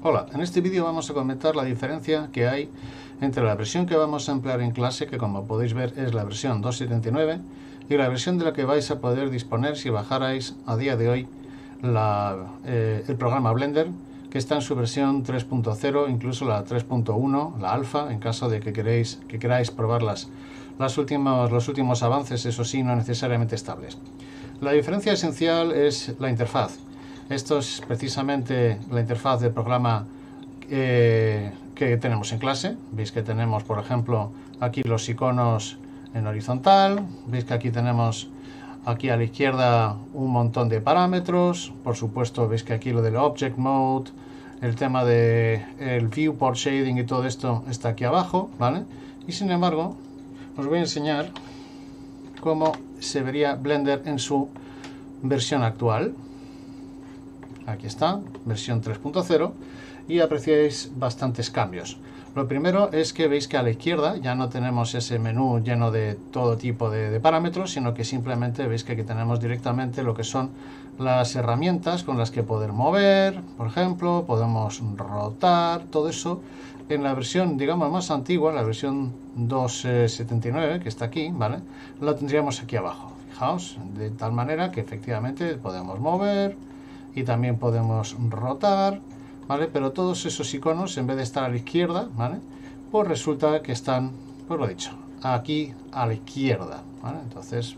Hola, en este vídeo vamos a comentar la diferencia que hay entre la versión que vamos a emplear en clase, que como podéis ver es la versión 2.79, y la versión de la que vais a poder disponer si bajarais a día de hoy el programa Blender, que está en su versión 3.0, incluso la 3.1, la alfa, en caso de que queráis probar los últimos avances, eso sí, no necesariamente estables. La diferencia esencial es la interfaz. Esto es precisamente la interfaz del programa que tenemos en clase. Veis que tenemos, por ejemplo, aquí los iconos en horizontal. Veis que aquí tenemos aquí a la izquierda un montón de parámetros. Por supuesto, veis que aquí lo del Object Mode, el tema del Viewport Shading y todo esto está aquí abajo, ¿vale? Y sin embargo, os voy a enseñar cómo se vería Blender en su versión actual. Aquí está, versión 3.0, y apreciáis bastantes cambios. Lo primero es que veis que a la izquierda ya no tenemos ese menú lleno de todo tipo de parámetros, sino que simplemente veis que aquí tenemos directamente lo que son las herramientas con las que poder mover, por ejemplo, podemos rotar, todo eso. En la versión, digamos, más antigua, la versión 2.79, que está aquí, ¿vale? Lo tendríamos aquí abajo. Fijaos, de tal manera que efectivamente podemos mover y también podemos rotar, ¿vale? Pero todos esos iconos, en vez de estar a la izquierda, ¿vale?, pues resulta que están, pues lo dicho, aquí a la izquierda, ¿vale? Entonces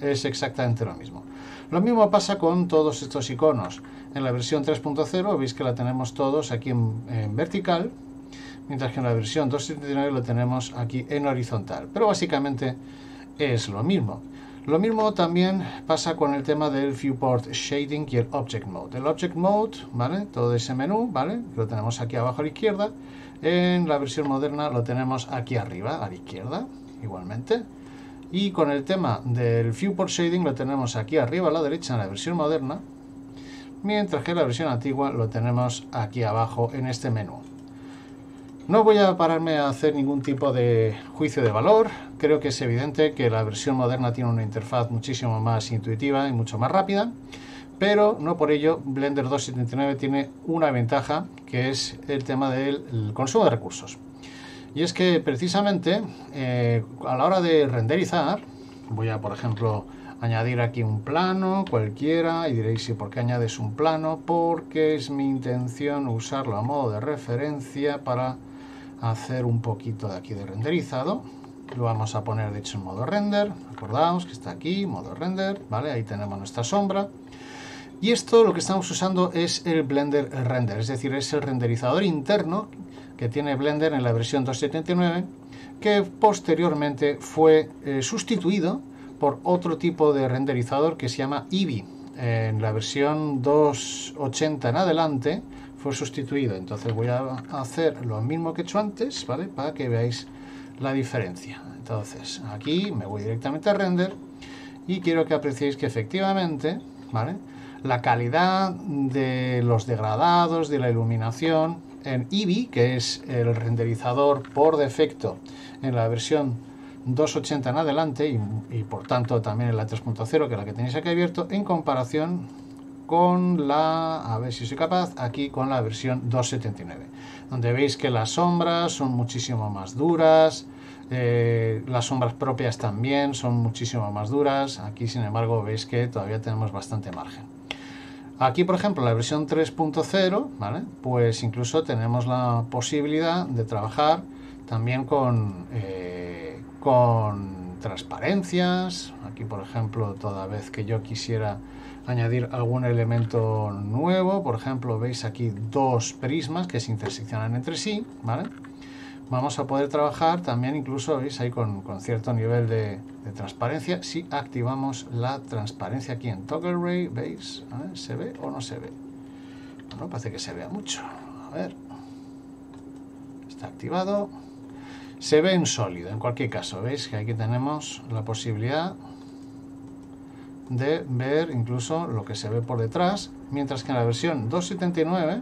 es exactamente lo mismo. Lo mismo pasa con todos estos iconos. En la versión 3.0 veis que la tenemos todos aquí en vertical, mientras que en la versión 2.79 lo tenemos aquí en horizontal. Pero básicamente es lo mismo. Lo mismo también pasa con el tema del Viewport Shading y el Object Mode. El Object Mode, ¿vale?, todo ese menú, ¿vale?, lo tenemos aquí abajo a la izquierda. En la versión moderna lo tenemos aquí arriba a la izquierda, igualmente. Y con el tema del Viewport Shading lo tenemos aquí arriba a la derecha en la versión moderna, mientras que en la versión antigua lo tenemos aquí abajo en este menú. No voy a pararme a hacer ningún tipo de juicio de valor. Creo que es evidente que la versión moderna tiene una interfaz muchísimo más intuitiva y mucho más rápida, pero no por ello Blender 2.79 tiene una ventaja, que es el tema del consumo de recursos. Y es que precisamente a la hora de renderizar, voy a, por ejemplo, añadir aquí un plano cualquiera, y diréis, ¿y por qué añades un plano? Porque es mi intención usarlo a modo de referencia para hacer un poquito de aquí de renderizado. Lo vamos a poner de hecho en modo render. Acordaos que está aquí, modo render, ¿vale? Ahí tenemos nuestra sombra. Y esto lo que estamos usando es el Blender Render, es decir, es el renderizador interno que tiene Blender en la versión 2.79, que posteriormente fue sustituido por otro tipo de renderizador que se llama Eevee. En la versión 2.80 en adelante fue sustituido. Entonces voy a hacer lo mismo que he hecho antes, ¿vale?, para que veáis la diferencia. Entonces aquí me voy directamente a render y quiero que apreciéis que efectivamente, ¿vale?, la calidad de los degradados, de la iluminación en Eevee, que es el renderizador por defecto en la versión 2.80 en adelante y por tanto también en la 3.0, que es la que tenéis aquí abierto, en comparación con a ver si soy capaz, aquí con la versión 2.79, donde veis que las sombras son muchísimo más duras, las sombras propias también son muchísimo más duras. Aquí, sin embargo, veis que todavía tenemos bastante margen. Aquí, por ejemplo, en la versión 3.0, ¿vale?, pues incluso tenemos la posibilidad de trabajar también con transparencias. Aquí, por ejemplo, toda vez que yo quisiera añadir algún elemento nuevo, por ejemplo, veis aquí dos prismas que se interseccionan entre sí, ¿vale?, vamos a poder trabajar también, incluso, veis, ahí con cierto nivel de transparencia, si activamos la transparencia aquí en Toggle Ray. ¿Veis? A ver, ¿se ve o no se ve? Bueno, parece que se vea mucho. A ver, está activado. Se ve en sólido, en cualquier caso. Veis que aquí tenemos la posibilidad de ver incluso lo que se ve por detrás, mientras que en la versión 2.79,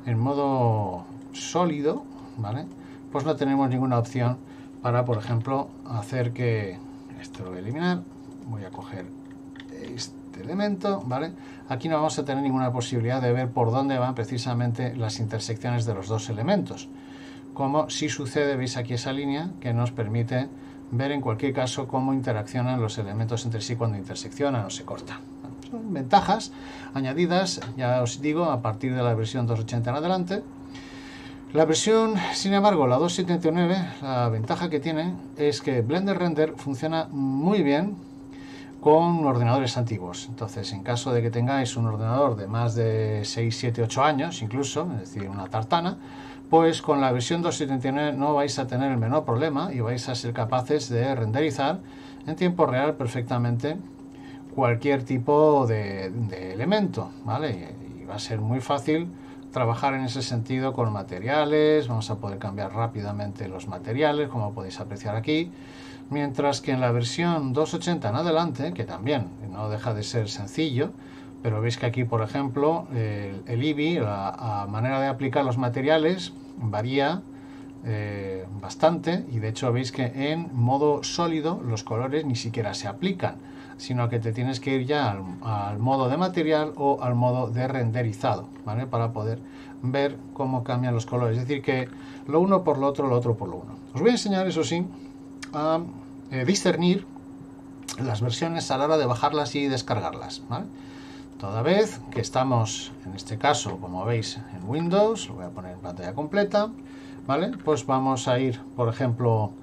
en modo sólido, ¿vale?, pues no tenemos ninguna opción para, por ejemplo, hacer que... Esto lo voy a eliminar. Voy a coger siguiente elemento, ¿vale? Aquí no vamos a tener ninguna posibilidad de ver por dónde van precisamente las intersecciones de los dos elementos, como si sucede, veis aquí esa línea que nos permite ver en cualquier caso cómo interaccionan los elementos entre sí cuando interseccionan o se cortan. Son ventajas añadidas, ya os digo, a partir de la versión 2.80 en adelante. La versión, sin embargo, la 2.79, la ventaja que tiene es que Blender Render funciona muy bien con ordenadores antiguos. Entonces, en caso de que tengáis un ordenador de más de 6, 7, 8 años, incluso, es decir, una tartana, pues con la versión 2.79 no vais a tener el menor problema y vais a ser capaces de renderizar en tiempo real perfectamente cualquier tipo de elemento, ¿vale? Y va a ser muy fácil trabajar en ese sentido con materiales, vamos a poder cambiar rápidamente los materiales, como podéis apreciar aquí, mientras que en la versión 2.80 en adelante, que también no deja de ser sencillo, pero veis que aquí, por ejemplo, el IBI, la manera de aplicar los materiales, varía bastante, y de hecho veis que en modo sólido los colores ni siquiera se aplican, sino que te tienes que ir ya al modo de material o al modo de renderizado, ¿vale? Para poder ver cómo cambian los colores. Es decir, que lo uno por lo otro por lo uno. Os voy a enseñar, eso sí, a discernir las versiones a la hora de bajarlas y descargarlas, ¿vale? Toda vez que estamos, en este caso, como veis, en Windows, lo voy a poner en pantalla completa, ¿vale? Pues vamos a ir, por ejemplo,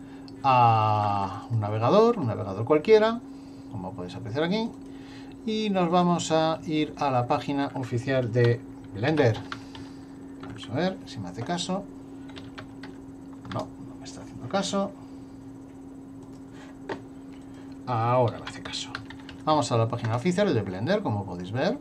a un navegador cualquiera, como podéis apreciar aquí, y nos vamos a ir a la página oficial de Blender. Vamos a ver si me hace caso. No me está haciendo caso. Ahora me hace caso. Vamos a la página oficial de Blender, como podéis ver.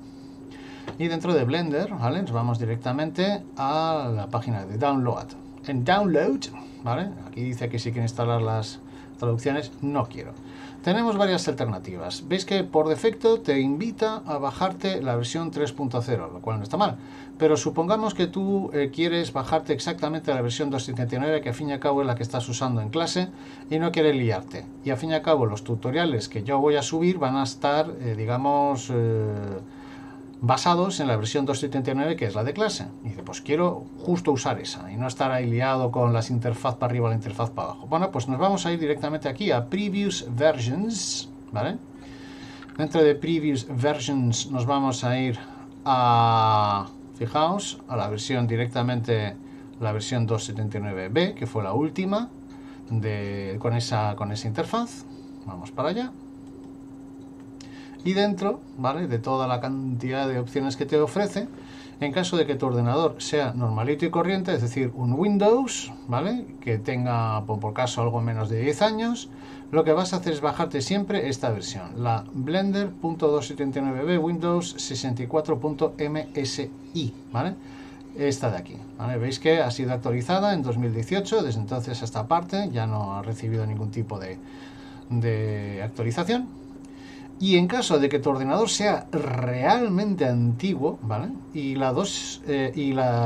Y dentro de Blender, ¿vale? Nos vamos directamente a la página de Download. En Download, ¿vale? Aquí dice que si quiere instalar las traducciones, no quiero. Tenemos varias alternativas. Veis que por defecto te invita a bajarte la versión 3.0, lo cual no está mal. Pero supongamos que tú quieres bajarte exactamente la versión 2.79, que al fin y al cabo es la que estás usando en clase, y no quieres liarte. Y al fin y al cabo los tutoriales que yo voy a subir van a estar, digamos, basados en la versión 2.79, que es la de clase. Y dice, pues quiero justo usar esa y no estar ahí liado con las interfaz para arriba y la interfaz para abajo. Bueno, pues nos vamos a ir directamente aquí a Previous Versions, ¿vale? Dentro de Previous Versions nos vamos a ir a, fijaos, a la versión directamente, la versión 2.79b, que fue la última con esa interfaz. Vamos para allá. Y dentro, ¿vale?, de toda la cantidad de opciones que te ofrece, en caso de que tu ordenador sea normalito y corriente, es decir, un Windows, ¿vale?, que tenga por caso algo menos de 10 años, lo que vas a hacer es bajarte siempre esta versión, la Blender.279b Windows 64.msi, ¿vale? Esta de aquí, ¿vale? Veis que ha sido actualizada en 2018, desde entonces a esta parte ya no ha recibido ningún tipo de actualización. Y en caso de que tu ordenador sea realmente antiguo, ¿vale?, y la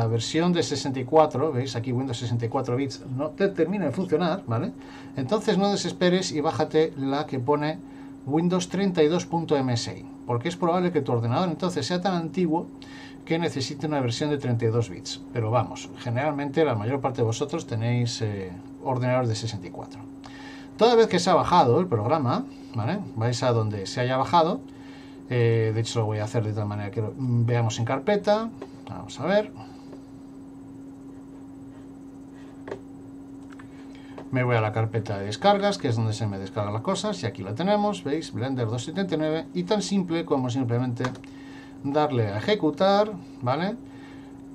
versión de 64, veis aquí Windows 64 bits, no te termina de funcionar, ¿vale?, entonces no desesperes y bájate la que pone Windows 32.msi, porque es probable que tu ordenador entonces sea tan antiguo que necesite una versión de 32 bits. Pero vamos, generalmente la mayor parte de vosotros tenéis ordenadores de 64. Toda vez que se ha bajado el programa, ¿vale?, vais a donde se haya bajado. De hecho lo voy a hacer de tal manera que lo veamos en carpeta. Vamos a ver. Me voy a la carpeta de descargas, que es donde se me descargan las cosas, y aquí lo tenemos, veis, Blender 2.79, y tan simple como simplemente darle a ejecutar, ¿vale?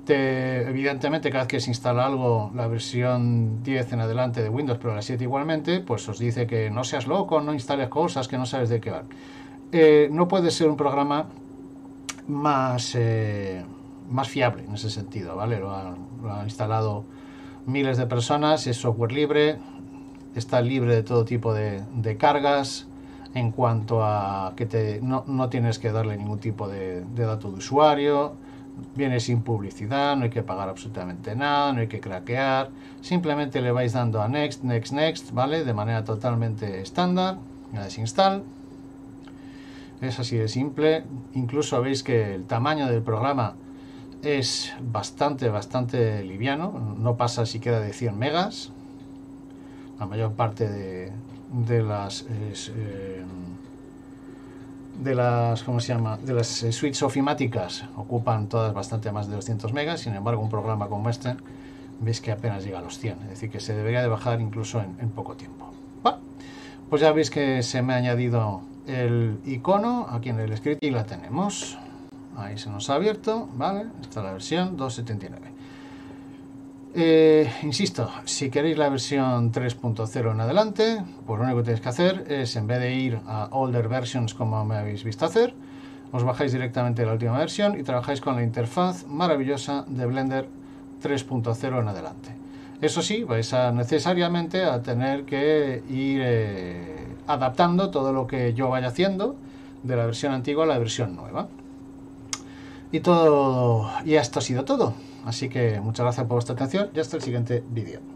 Evidentemente, cada vez que se instala algo, la versión 10 en adelante de Windows, pero la 7 igualmente, pues os dice que no seas loco, no instales cosas que no sabes de qué van. No puede ser un programa más fiable en ese sentido, ¿vale? Lo han instalado miles de personas, es software libre, está libre de todo tipo de cargas, en cuanto a que no tienes que darle ningún tipo de dato de usuario. Viene sin publicidad, no hay que pagar absolutamente nada, no hay que craquear, simplemente le vais dando a next, next, next, ¿vale?, de manera totalmente estándar, a desinstall. Es así de simple. Incluso veis que el tamaño del programa es bastante liviano, no pasa siquiera de 100 megas. La mayor parte de las ¿cómo se llama? De las suites ofimáticas ocupan todas bastante más de 200 megas. Sin embargo, un programa como este veis que apenas llega a los 100, es decir, que se debería de bajar incluso en poco tiempo. Bueno, pues ya veis que se me ha añadido el icono aquí en el script y la tenemos. Ahí se nos ha abierto, ¿vale? Esta es la versión 2.79. Insisto, si queréis la versión 3.0 en adelante, pues lo único que tenéis que hacer es, en vez de ir a Older Versions como me habéis visto hacer, os bajáis directamente la última versión y trabajáis con la interfaz maravillosa de Blender 3.0 en adelante. Eso sí, vais a necesariamente a tener que ir adaptando todo lo que yo vaya haciendo de la versión antigua a la versión nueva. Y esto ha sido todo. Así que muchas gracias por vuestra atención y hasta el siguiente vídeo.